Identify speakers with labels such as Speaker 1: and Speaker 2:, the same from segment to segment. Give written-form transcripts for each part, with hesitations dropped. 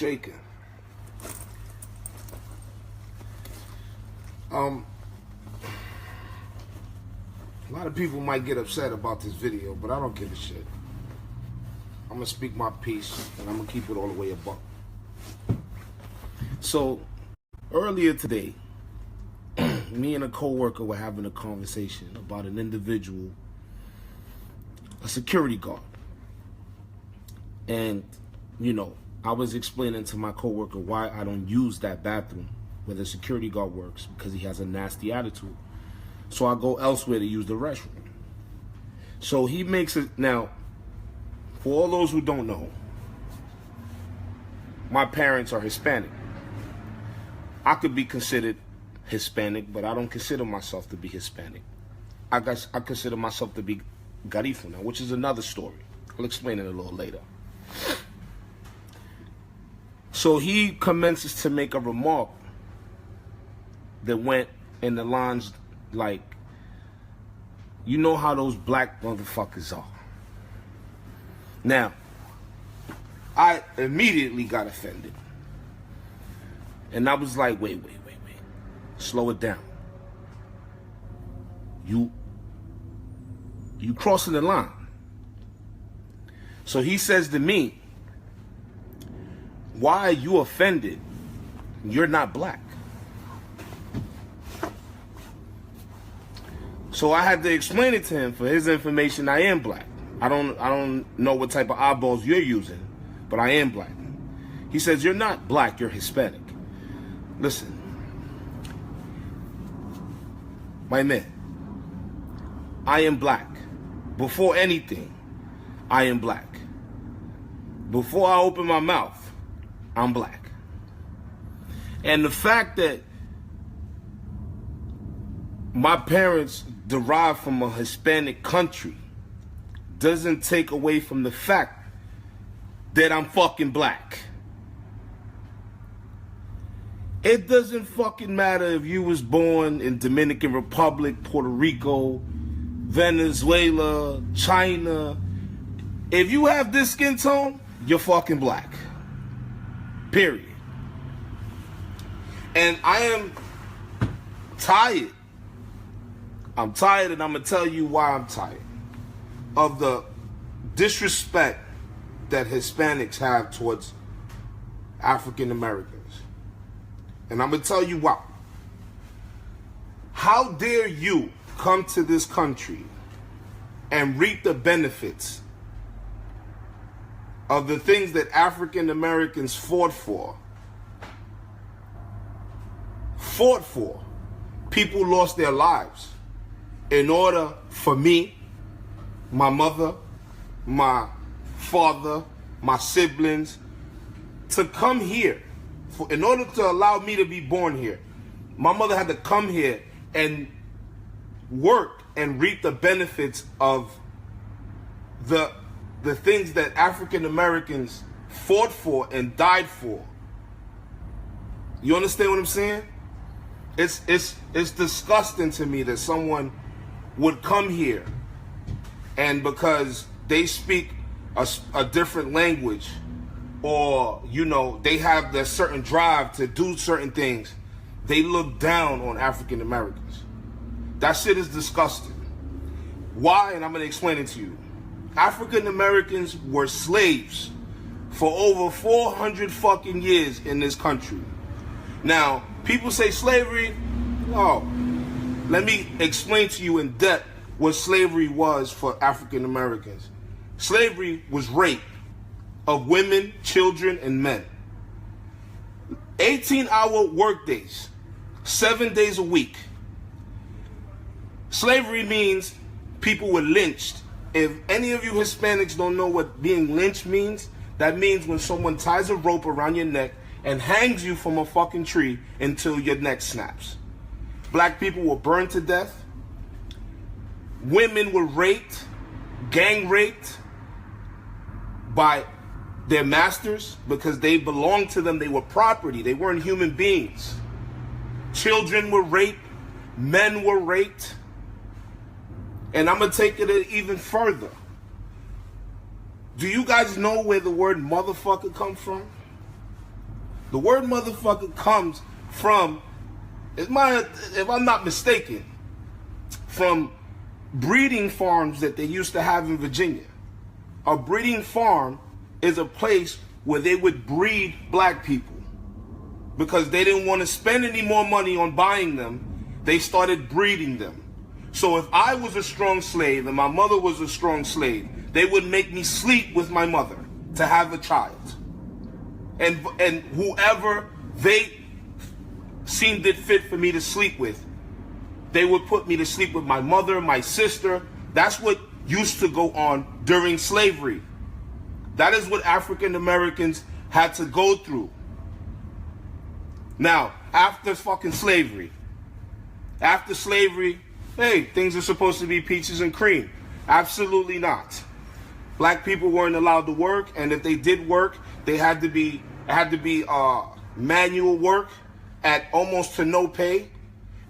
Speaker 1: shaking. A lot of people might get upset about this video, but I don't give a shit. I'm gonna speak my piece, and I'm gonna keep it all the way above. So, earlier today, me and a coworker were having a conversation about an individual, a security guard. And, you know, I was explaining to my coworker why I don't use that bathroom where the security guard works, because he has a nasty attitude. So I go elsewhere to use the restroom. So he makes it, now, for all those who don't know, my parents are Hispanic. I could be considered Hispanic, but I don't consider myself to be Hispanic. I consider myself to be Garifuna, which is another story. I'll explain it a little later. So he commences to make a remark that went in the lines like, you know how those black motherfuckers are. Now, I immediately got offended. And I was like, wait. Slow it down. You crossing the line. So he says to me, why are you offended? You're not black. So I had to explain it to him. For his information, I am black. I don't know what type of eyeballs you're using, but I am black. He says, you're not black, you're Hispanic. Listen, my man, I am black. Before anything, I am black. Before I open my mouth, I'm black. And the fact that my parents derive from a Hispanic country doesn't take away from the fact that I'm fucking black. It doesn't fucking matter if you was born in Dominican Republic, Puerto Rico, Venezuela, China. If you have this skin tone, you're fucking black. Period. And I am tired. I'm tired, and I'm going to tell you why I'm tired. Of the disrespect that Hispanics have towards African Americans. And I'm going to tell you why. How dare you come to this country and reap the benefits of the things that African Americans fought for? People lost their lives in order for me, my mother, my father, my siblings to come here. In order to allow me to be born here, my mother had to come here and work and reap the benefits of the things that African Americans fought for and died for. You understand what I'm saying? It's disgusting to me that someone would come here and because they speak a different language, or, you know, they have the certain drive to do certain things, they look down on African Americans. That shit is disgusting. Why? And I'm going to explain it to you. African Americans were slaves for over 400 fucking years in this country. Now, people say slavery. Oh, let me explain to you in depth what slavery was for African Americans. Slavery was rape of women, children, and men. 18-hour workdays, 7 days a week. Slavery means people were lynched. If any of you Hispanics don't know what being lynched means, that means when someone ties a rope around your neck and hangs you from a fucking tree until your neck snaps. Black people were burned to death. Women were raped, gang raped by their masters because they belonged to them. They were property. They weren't human beings. Children were raped. Men were raped. And I'm going to take it even further. Do you guys know where the word motherfucker comes from? The word motherfucker comes from, if I'm not mistaken, from breeding farms that they used to have in Virginia. A breeding farm is a place where they would breed black people because they didn't want to spend any more money on buying them. They started breeding them. So if I was a strong slave and my mother was a strong slave, they would make me sleep with my mother to have a child. And whoever they seemed it fit for me to sleep with, they would put me to sleep with my mother, my sister. That's what used to go on during slavery. That is what African Americans had to go through. Now, after fucking slavery, hey, things are supposed to be peaches and cream. Absolutely not. Black people weren't allowed to work, and if they did work, they had to be manual work at almost to no pay.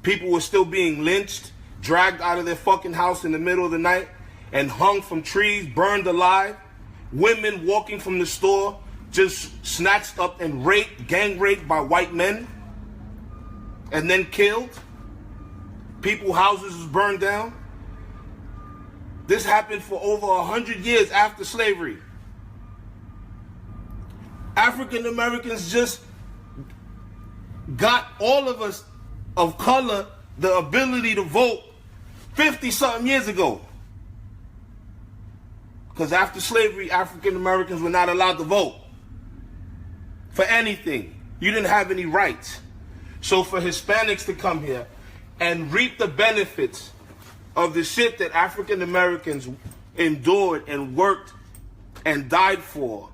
Speaker 1: People were still being lynched, dragged out of their fucking house in the middle of the night, and hung from trees, burned alive. Women walking from the store, just snatched up and raped, gang raped by white men, and then killed. People's houses was burned down. This happened for over 100 years after slavery. African Americans just got all of us of color the ability to vote 50-something years ago. Because after slavery, African Americans were not allowed to vote for anything. You didn't have any rights. So for Hispanics to come here and reap the benefits of the shit that African Americans endured and worked and died for,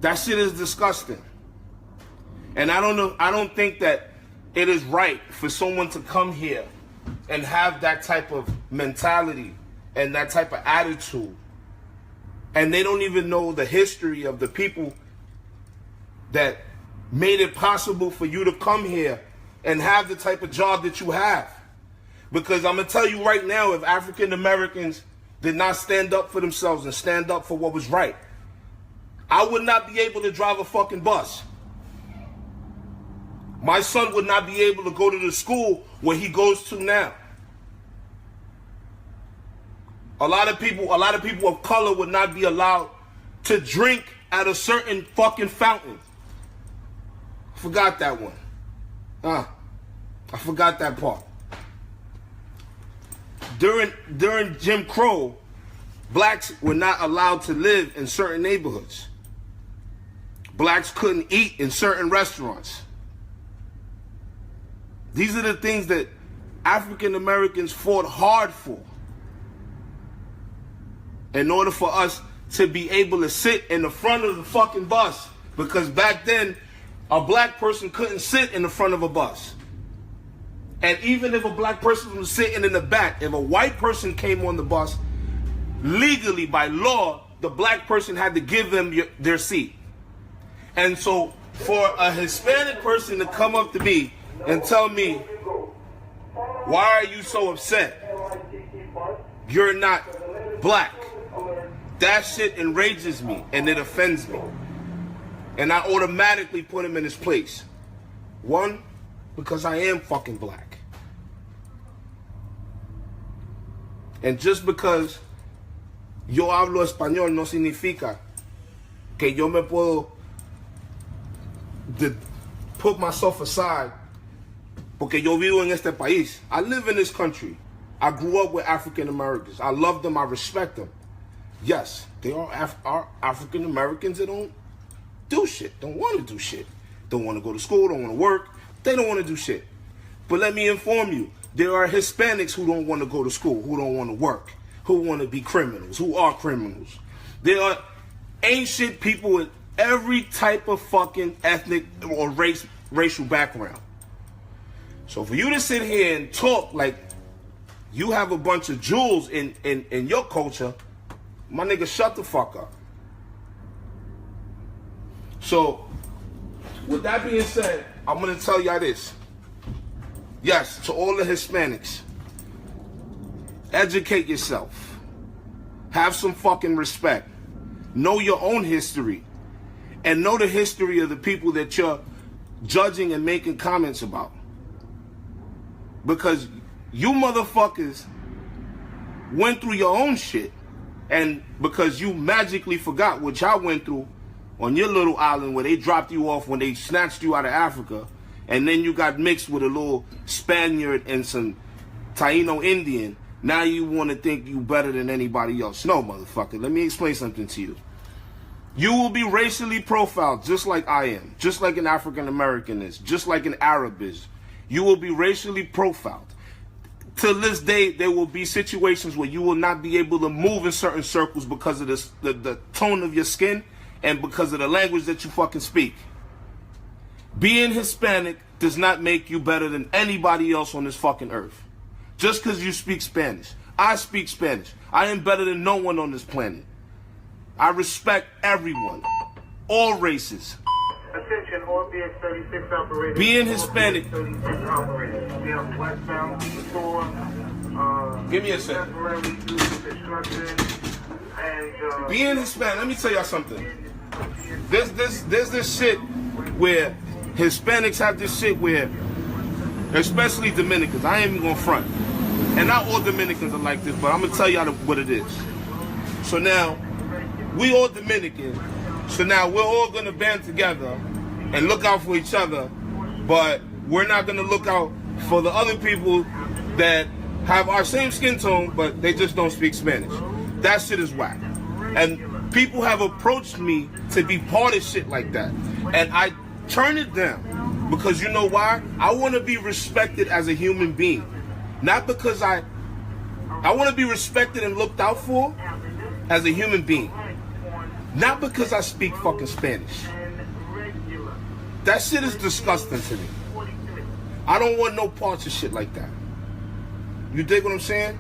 Speaker 1: that shit is disgusting. And I don't think that it is right for someone to come here and have that type of mentality and that type of attitude. And they don't even know the history of the people that made it possible for you to come here and have the type of job that you have. Because I'm going to tell you right now, if African Americans did not stand up for themselves and stand up for what was right, I would not be able to drive a fucking bus. My son would not be able to go to the school where he goes to now. A lot of people of color would not be allowed to drink at a certain fucking fountain. Forgot that one. I forgot that part. During Jim Crow, blacks were not allowed to live in certain neighborhoods. Blacks couldn't eat in certain restaurants. These are the things that African Americans fought hard for in order for us to be able to sit in the front of the fucking bus. Because back then, a black person couldn't sit in the front of a bus. And even if a black person was sitting in the back, if a white person came on the bus, legally, by law, the black person had to give them their seat. And so for a Hispanic person to come up to me and tell me, why are you so upset? You're not black. That shit enrages me and it offends me. And I automatically put him in his place. One, because I am fucking black. And just because yo hablo español no significa que yo me puedo put myself aside porque yo vivo en este país. I live in this country. I grew up with African Americans. I love them. I respect them. Yes, they are African Americans that don't do shit, don't want to do shit, don't want to go to school, don't want to work. They don't want to do shit. But let me inform you, there are Hispanics who don't want to go to school, who don't want to work, who want to be criminals, who are criminals. There are ancient people with every type of fucking ethnic or racial background. So for you to sit here and talk like you have a bunch of jewels in your culture, my nigga, shut the fuck up. So, with that being said, I'm going to tell y'all this. Yes, to all the Hispanics, educate yourself. Have some fucking respect. Know your own history. and know the history of the people that you're judging and making comments about. Because you motherfuckers went through your own shit, and because you magically forgot what y'all went through on your little island where they dropped you off when they snatched you out of Africa, and then you got mixed with a little Spaniard and some Taino Indian, now you want to think you better than anybody else. No, motherfucker, let me explain something to you. You will be racially profiled just like I am, just like an African American is, just like an Arab is. You will be racially profiled. To this day, there will be situations where you will not be able to move in certain circles because of the tone of your skin and because of the language that you fucking speak. Being Hispanic does not make you better than anybody else on this fucking earth. Just because you speak Spanish. I speak Spanish. I am better than no one on this planet. I respect everyone. All races.
Speaker 2: Attention, all BX36 operators.
Speaker 1: Being Hispanic.
Speaker 2: BX36 operators. We have westbound before.
Speaker 1: Give me a second.
Speaker 2: Temporary due to construction. And,
Speaker 1: being Hispanic, let me tell y'all something. There's this shit where Hispanics have this shit where, especially Dominicans, I ain't even gonna front. And not all Dominicans are like this, but I'm gonna tell y'all what it is. So now, we all Dominican, so now we're all gonna band together and look out for each other, but we're not gonna look out for the other people that have our same skin tone, but they just don't speak Spanish. That shit is whack. And people have approached me to be part of shit like that. And I turn it down because you know why? I want to be respected as a human being. Not because I want to be respected and looked out for as a human being. Not because I speak fucking Spanish. That shit is disgusting to me. I don't want no parts of shit like that. You dig what I'm saying?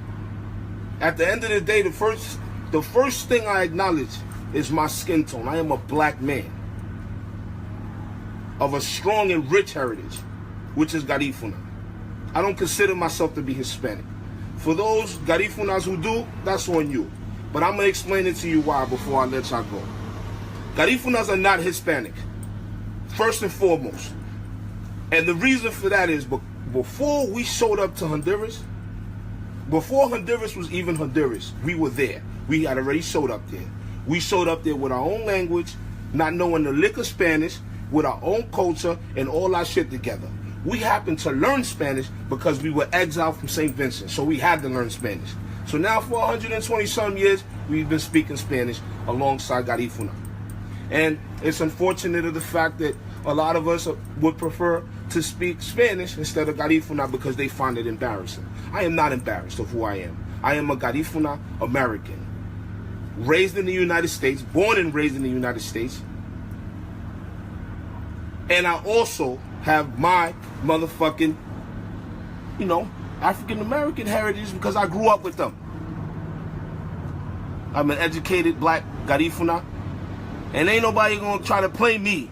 Speaker 1: At the end of the day, the first thing I acknowledge is my skin tone. I am a black man of a strong and rich heritage, which is Garifuna. I don't consider myself to be Hispanic. For those Garifunas who do, that's on you. But I'm going to explain it to you why before I let y'all go. Garifunas are not Hispanic, first and foremost. And the reason for that is before we showed up to Honduras, before Honduras was even Honduras, we were there. We had already showed up there. We showed up there with our own language, not knowing the lick of Spanish, with our own culture and all our shit together. We happened to learn Spanish because we were exiled from St. Vincent, so we had to learn Spanish. So now for 120 some years, we've been speaking Spanish alongside Garifuna. And it's unfortunate of the fact that a lot of us would prefer to speak Spanish instead of Garifuna because they find it embarrassing. I am not embarrassed of who I am. I am a Garifuna American. Raised in the United States, born and raised in the United States. And I also have my motherfucking, African American heritage because I grew up with them. I'm an educated black Garifuna. And ain't nobody gonna try to play me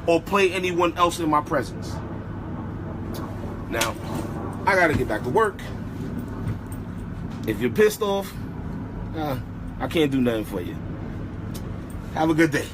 Speaker 1: or play anyone else in my presence. Now, I gotta get back to work. If you're pissed off, I can't do nothing for you. Have a good day.